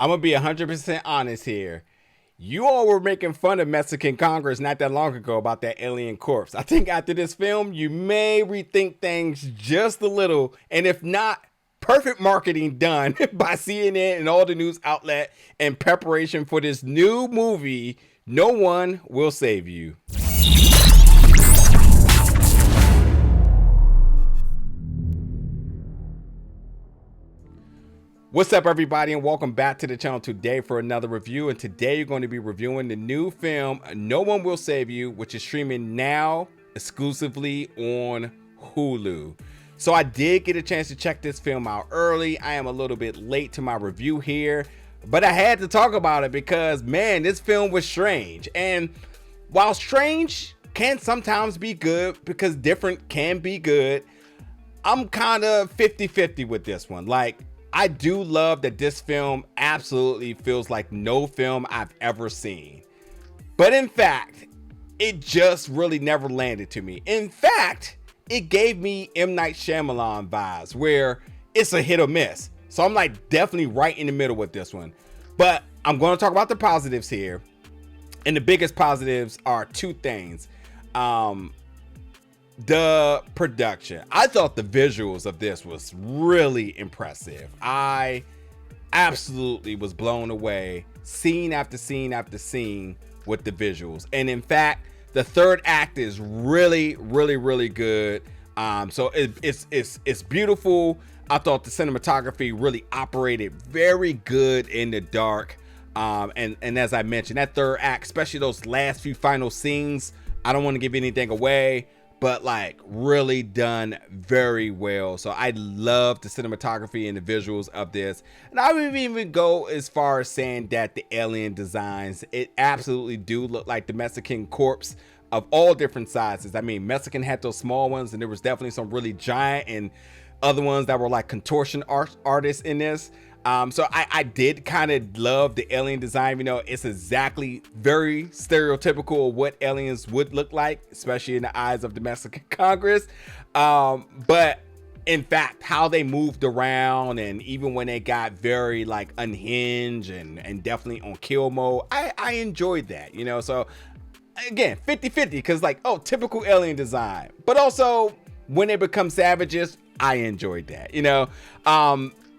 I'm gonna be 100% honest here. You all were making fun of Mexican Congress not that long ago about that alien corpse. I think after this film, you may rethink things just a little, and if not, perfect marketing done by CNN and all the news outlet in preparation for this new movie, No One Will Save You. What's up, everybody, and welcome back to the channel today for another review. And today you're going to be reviewing the new film No One Will Save You, which is streaming now exclusively on Hulu. So I did get a chance to check this film out early. I am a little bit late to my review here, but I had to talk about it because, man, this film was strange. And while strange can sometimes be good because different can be good, I'm kind of 50-50 with this one. Like, I do love that this film absolutely feels like no film I've ever seen. But in fact, it just really never landed to me. In fact, it gave me M. Night Shyamalan vibes where it's a hit or miss. So I'm like definitely right in the middle with this one. But I'm going to talk about the positives here. And the biggest positives are two things. The production. I thought the visuals of this was really impressive. I absolutely was blown away, scene after scene after scene with the visuals. And in fact, the third act is really good. So it's beautiful. I thought the cinematography really operated very good in the dark. And as I mentioned, that third act, especially those last few final scenes, I don't want to give anything away, but like really done very well. So I love the cinematography and the visuals of this. And I would even go as far as saying that the alien designs, it absolutely do look like the Mexican corpse of all different sizes. I mean, Mexican had those small ones and there was definitely some really giant and other ones that were like contortion artists in this. So I did kind of love the alien design. You know, it's exactly very stereotypical of what aliens would look like, especially in the eyes of the Mexican Congress. But in fact, how they moved around, and even when they got very like unhinged and definitely on kill mode, I enjoyed that, you know. So again, 50-50, because like, oh, typical alien design, but also when they become savages, I enjoyed that, you know.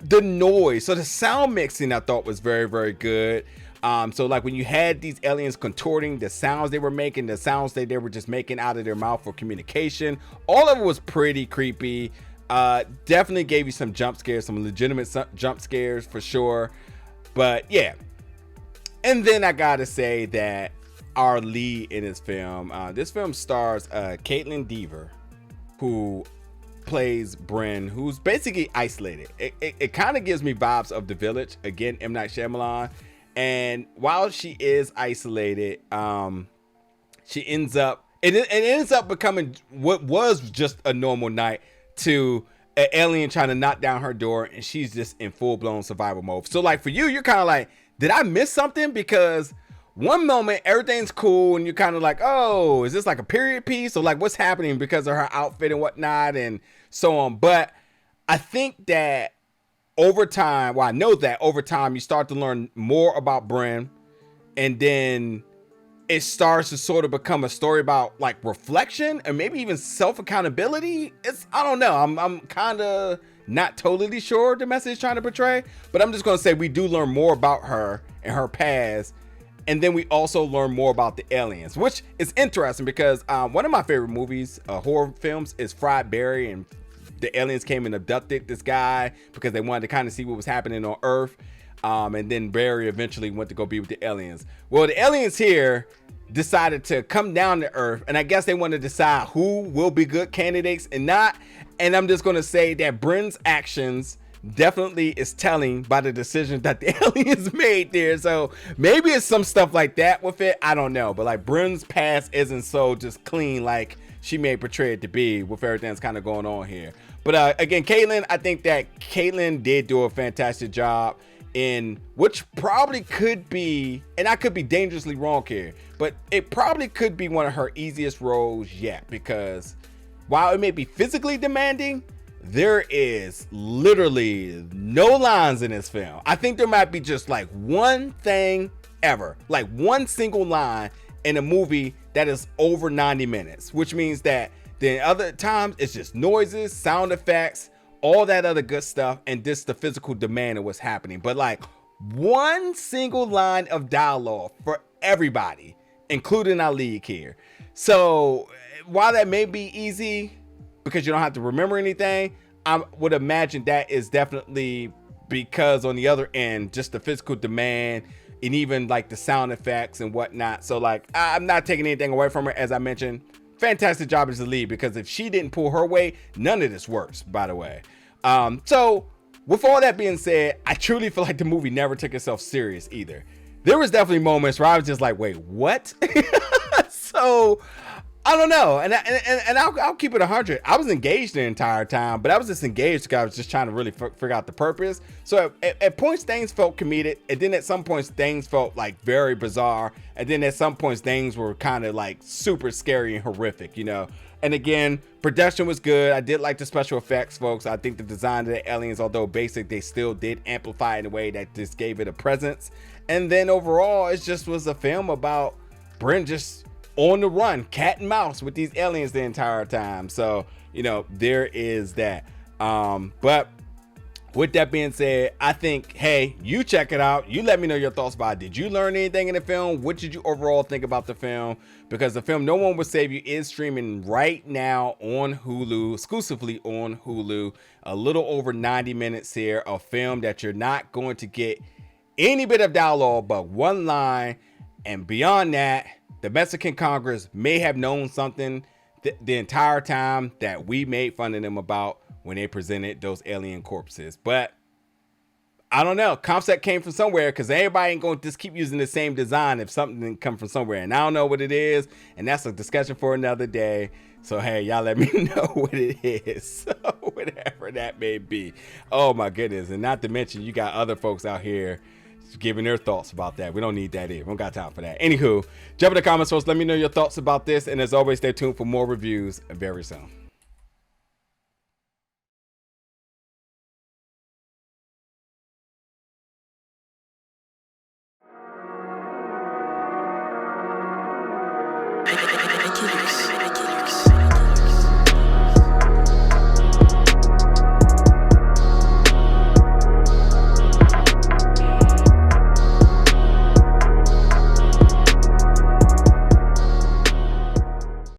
The noise, so the sound mixing I thought was very good. So like when you had these aliens contorting, the sounds they were making, the sounds that they were just making out of their mouth for communication, all of it was pretty creepy. Definitely gave you some jump scares, some legitimate jump scares for sure. But yeah, and then I gotta say that our lead in this film stars Kaitlyn Dever, who plays Brynn, who's basically isolated. It kind of gives me vibes of The Village, again, M. Night Shyamalan. And while she is isolated, she ends up, it ends up becoming what was just a normal night to an alien trying to knock down her door, and she's just in full-blown survival mode. So like for you, you're kind of like, did I miss something? Because one moment everything's cool and you're kind of like, oh, is this like a period piece, or like what's happening because of her outfit and whatnot and so on. But I think that over time, well, I know that over time you start to learn more about Brynn, and then it starts to sort of become a story about like reflection and maybe even self-accountability. I don't know, I'm kind of not totally sure the message trying to portray, but I'm just gonna say we do learn more about her and her past. And then we also learn more about the aliens, which is interesting because one of my favorite movies, horror films, is Fried Barry, and the aliens came and abducted this guy because they wanted to kind of see what was happening on Earth. And then Barry eventually went to go be with the aliens. Well, the aliens here decided to come down to Earth, and I guess they want to decide who will be good candidates and not. And I'm just going to say that Brynn's actions definitely is telling by the decision that the aliens made there. So maybe it's some stuff like that with it, I don't know. But like Brynn's past isn't so just clean like she may portray it to be with everything that's kind of going on here. But again, Kaitlyn, I think that Kaitlyn did do a fantastic job in which probably could be, and I could be dangerously wrong here, but it probably could be one of her easiest roles yet, because while it may be physically demanding, there is literally no lines in this film. I think there might be just like one thing ever, like one single line in a movie that is over 90 minutes, which means that the other times it's just noises, sound effects, all that other good stuff, and just the physical demand of what's happening. But like one single line of dialogue for everybody, including our lead here. So while that may be easy because you don't have to remember anything, I would imagine that is definitely because on the other end, just the physical demand and even like the sound effects and whatnot. So like, I'm not taking anything away from her. As I mentioned, fantastic job as the lead, because if she didn't pull her weight, none of this works, by the way. So with all that being said, I truly feel like the movie never took itself serious either. There was definitely moments where I was just like, wait, what? So I don't know. And I'll keep it 100. I was engaged the entire time, but I was just engaged because I was just trying to really figure out the purpose. So at points, things felt comedic. And then at some points, things felt like very bizarre. And then at some points, things were kind of like super scary and horrific, you know? And again, production was good. I did like the special effects, folks. I think the design of the aliens, although basic, they still did amplify in a way that just gave it a presence. And then overall, it just was a film about Brynn just on the run, cat and mouse with these aliens the entire time. So, you know, there is that. But with that being said, I think, hey, you check it out. You let me know your thoughts about it. Did you learn anything in the film? What did you overall think about the film? Because the film No One Will Save You is streaming right now on Hulu, exclusively on Hulu. A little over 90 minutes here, a film that you're not going to get any bit of dialogue but one line. And beyond that, the Mexican Congress may have known something the entire time that we made fun of them about when they presented those alien corpses. But I don't know. Concept came from somewhere, because everybody ain't going to just keep using the same design if something didn't come from somewhere. And I don't know what it is. And that's a discussion for another day. So, hey, y'all let me know what it is. So, whatever that may be. Oh, my goodness. And not to mention, you got other folks out here giving their thoughts about that. We don't need that either. We don't got time for that. Anywho, jump in the comments, folks. Let me know your thoughts about this. And as always, stay tuned for more reviews very soon. I keep